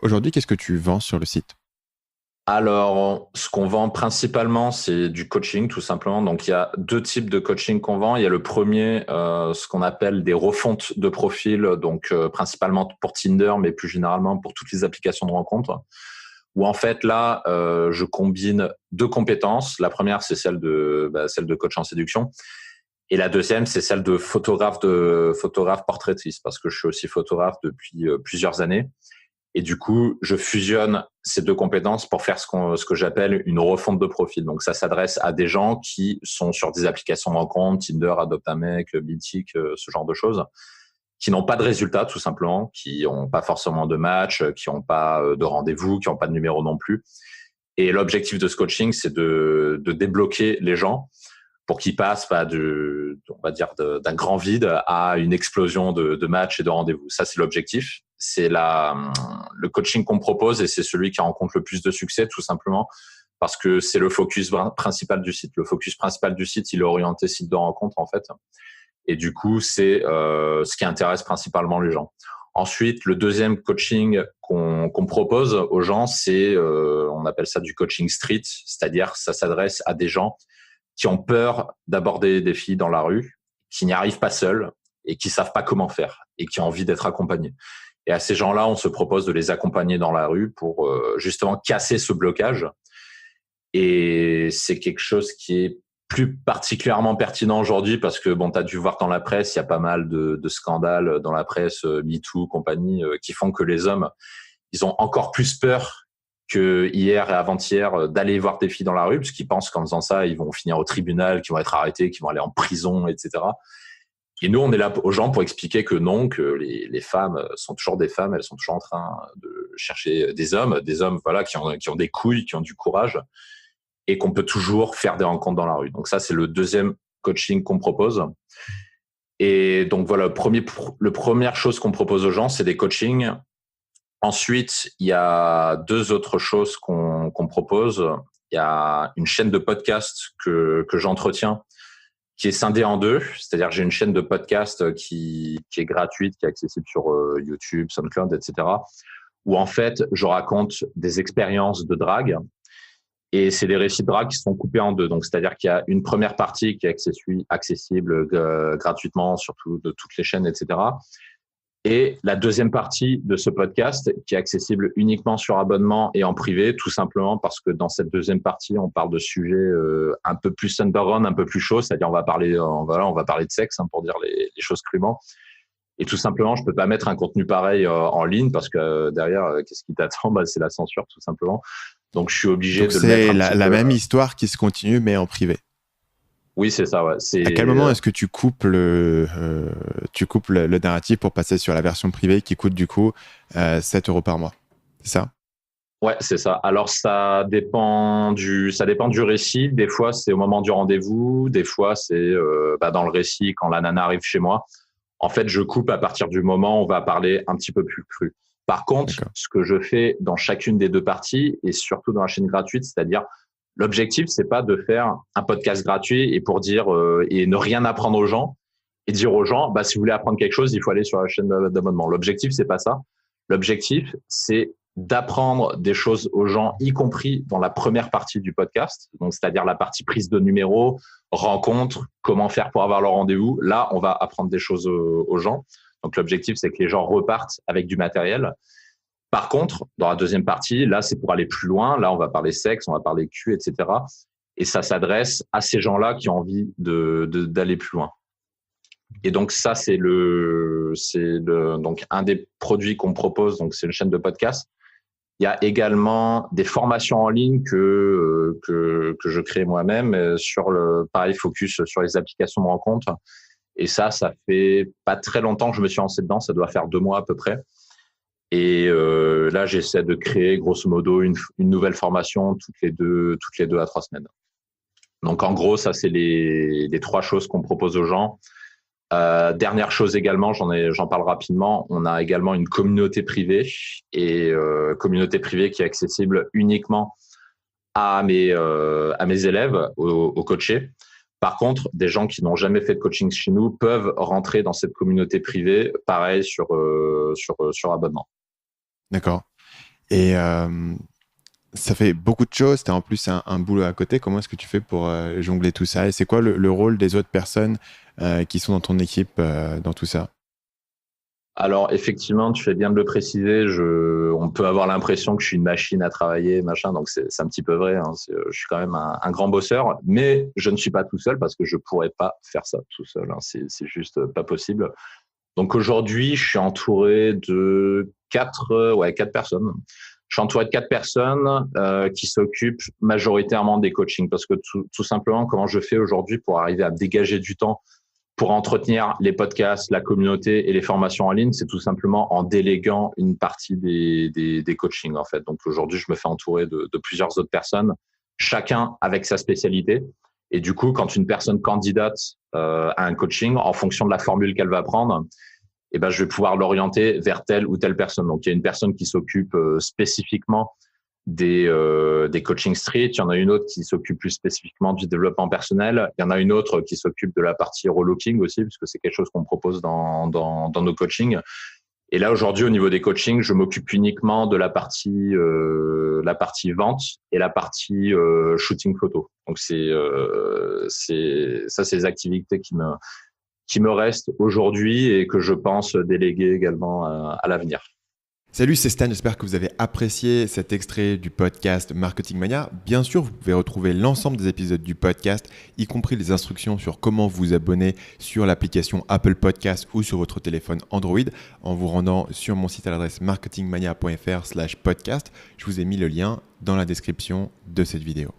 Aujourd'hui, qu'est-ce que tu vends sur le site? Alors, ce qu'on vend principalement, c'est du coaching, tout simplement. Donc, il y a deux types de coaching qu'on vend. Il y a le premier, ce qu'on appelle des refontes de profil, donc principalement pour Tinder, mais plus généralement pour toutes les applications de rencontres. Où en fait, là, je combine deux compétences. La première, c'est celle de coach en séduction. Et la deuxième, c'est celle de photographe portraitiste, parce que je suis aussi photographe depuis plusieurs années. Et du coup, je fusionne ces deux compétences pour faire ce que j'appelle une refonte de profil. Donc, ça s'adresse à des gens qui sont sur des applications de rencontre, Tinder, Adopt un mec, Meetic, ce genre de choses, qui n'ont pas de résultats, tout simplement, qui n'ont pas forcément de match, qui n'ont pas de rendez-vous, qui n'ont pas de numéro non plus. Et l'objectif de ce coaching, c'est de débloquer les gens pour qu'ils passent on va dire, d'un grand vide à une explosion de matchs et de rendez-vous. Ça, c'est l'objectif. C'est le coaching qu'on propose et c'est celui qui rencontre le plus de succès, tout simplement, parce que c'est le focus principal du site. Le focus principal du site, il est orienté site de rencontre, en fait. Et du coup, c'est ce qui intéresse principalement les gens. Ensuite, le deuxième coaching qu'on propose aux gens, on appelle ça du coaching street, c'est-à-dire ça s'adresse à des gens qui ont peur d'aborder des filles dans la rue, qui n'y arrivent pas seuls et qui savent pas comment faire et qui ont envie d'être accompagnés. Et à ces gens-là, on se propose de les accompagner dans la rue pour justement casser ce blocage. Et c'est quelque chose qui est plus particulièrement pertinent aujourd'hui parce que bon, tu as dû voir dans la presse, il y a pas mal de scandales dans la presse, MeToo, compagnie, qui font que les hommes, ils ont encore plus peur que hier et avant-hier d'aller voir des filles dans la rue, parce qu'ils pensent qu'en faisant ça, ils vont finir au tribunal, qu'ils vont être arrêtés, qu'ils vont aller en prison, etc. Et nous, on est là aux gens pour expliquer que non, que les femmes sont toujours des femmes, elles sont toujours en train de chercher des hommes voilà, qui ont des couilles, qui ont du courage, et qu'on peut toujours faire des rencontres dans la rue. Donc ça, c'est le deuxième coaching qu'on propose. Et donc voilà, le première chose qu'on propose aux gens, c'est des coachings. Ensuite, il y a deux autres choses qu'on propose. Il y a une chaîne de podcast que j'entretiens qui est scindée en deux. C'est-à-dire que j'ai une chaîne de podcast qui est gratuite, qui est accessible sur YouTube, SoundCloud, etc. Où en fait, je raconte des expériences de drague. Et c'est des récits de drague qui sont coupés en deux. Donc, c'est-à-dire qu'il y a une première partie qui est accessible gratuitement sur de toutes les chaînes, etc. Et la deuxième partie de ce podcast qui est accessible uniquement sur abonnement et en privé, tout simplement parce que dans cette deuxième partie, on parle de sujets un peu plus underground, un peu plus chauds, c'est-à-dire on va parler de sexe, hein, pour dire les choses crûment. Et tout simplement, je peux pas mettre un contenu pareil en ligne parce que derrière, qu'est-ce qui t'attend? C'est la censure, tout simplement. Donc, je suis obligé Donc, de le mettre c'est un petit la peu. même histoire qui se continue, mais en privé. Oui, c'est ça, ouais. À quel moment est-ce que tu coupes le narratif pour passer sur la version privée qui coûte du coup 7 euros par mois? C'est ça? Ouais, c'est ça. Alors, ça dépend du récit. Des fois, c'est au moment du rendez-vous. Des fois, c'est dans le récit quand la nana arrive chez moi. En fait, je coupe à partir du moment où on va parler un petit peu plus cru. Par contre, D'accord. ce que je fais dans chacune des deux parties et surtout dans la chaîne gratuite, c'est-à-dire l'objectif, c'est pas de faire un podcast gratuit et pour dire et ne rien apprendre aux gens et dire aux gens, si vous voulez apprendre quelque chose, il faut aller sur la chaîne d'abonnement. L'objectif, c'est pas ça. L'objectif, c'est d'apprendre des choses aux gens, y compris dans la première partie du podcast, donc c'est-à-dire la partie prise de numéro, rencontre, comment faire pour avoir leur rendez-vous. Là, on va apprendre des choses aux gens. Donc l'objectif, c'est que les gens repartent avec du matériel. Par contre, dans la deuxième partie, là, c'est pour aller plus loin. Là, on va parler sexe, on va parler cul, etc. Et ça s'adresse à ces gens-là qui ont envie d'aller plus loin. Et donc ça, donc un des produits qu'on propose. Donc c'est une chaîne de podcast. Il y a également des formations en ligne que je crée moi-même sur pareil, focus sur les applications de rencontre. Et ça fait pas très longtemps que je me suis lancé dedans. Ça doit faire 2 mois à peu près. Et là, j'essaie de créer grosso modo une nouvelle formation toutes les 2 à 3 semaines. Donc en gros, ça c'est les 3 choses qu'on propose aux gens. Dernière chose également, j'en parle rapidement. On a également une communauté privée et communauté privée qui est accessible uniquement à mes élèves, aux coachés. Par contre, des gens qui n'ont jamais fait de coaching chez nous peuvent rentrer dans cette communauté privée, pareil sur abonnement. D'accord. Et ça fait beaucoup de choses. Tu as en plus un boulot à côté. Comment est-ce que tu fais pour jongler tout ça? Et c'est quoi le rôle des autres personnes qui sont dans ton équipe dans tout ça? Alors effectivement, tu fais bien de le préciser. On peut avoir l'impression que je suis une machine à travailler, machin. Donc c'est un petit peu vrai. Hein. Je suis quand même un grand bosseur, mais je ne suis pas tout seul parce que je pourrais pas faire ça tout seul. Hein. C'est juste pas possible. Donc aujourd'hui, je suis entouré de quatre personnes. Je suis entouré de 4 personnes qui s'occupent majoritairement des coachings parce que tout simplement, comment je fais aujourd'hui pour arriver à dégager du temps pour entretenir les podcasts, la communauté et les formations en ligne, c'est tout simplement en déléguant une partie des coachings, en fait. Donc, aujourd'hui, je me fais entourer de plusieurs autres personnes, chacun avec sa spécialité. Et du coup, quand une personne candidate à un coaching, en fonction de la formule qu'elle va prendre, eh ben, je vais pouvoir l'orienter vers telle ou telle personne. Donc, il y a une personne qui s'occupe spécifiquement des coaching street. Il y en a une autre qui s'occupe plus spécifiquement du développement personnel. Il y en a une autre qui s'occupe de la partie relooking aussi, puisque c'est quelque chose qu'on propose dans nos coachings. Et là, aujourd'hui, au niveau des coachings, je m'occupe uniquement de la partie vente et la partie shooting photo. Donc, c'est les activités qui me restent aujourd'hui et que je pense déléguer également à l'avenir. Salut, c'est Stan, j'espère que vous avez apprécié cet extrait du podcast Marketing Mania. Bien sûr, vous pouvez retrouver l'ensemble des épisodes du podcast, y compris les instructions sur comment vous abonner sur l'application Apple Podcast ou sur votre téléphone Android en vous rendant sur mon site à l'adresse marketingmania.fr/podcast. Je vous ai mis le lien dans la description de cette vidéo.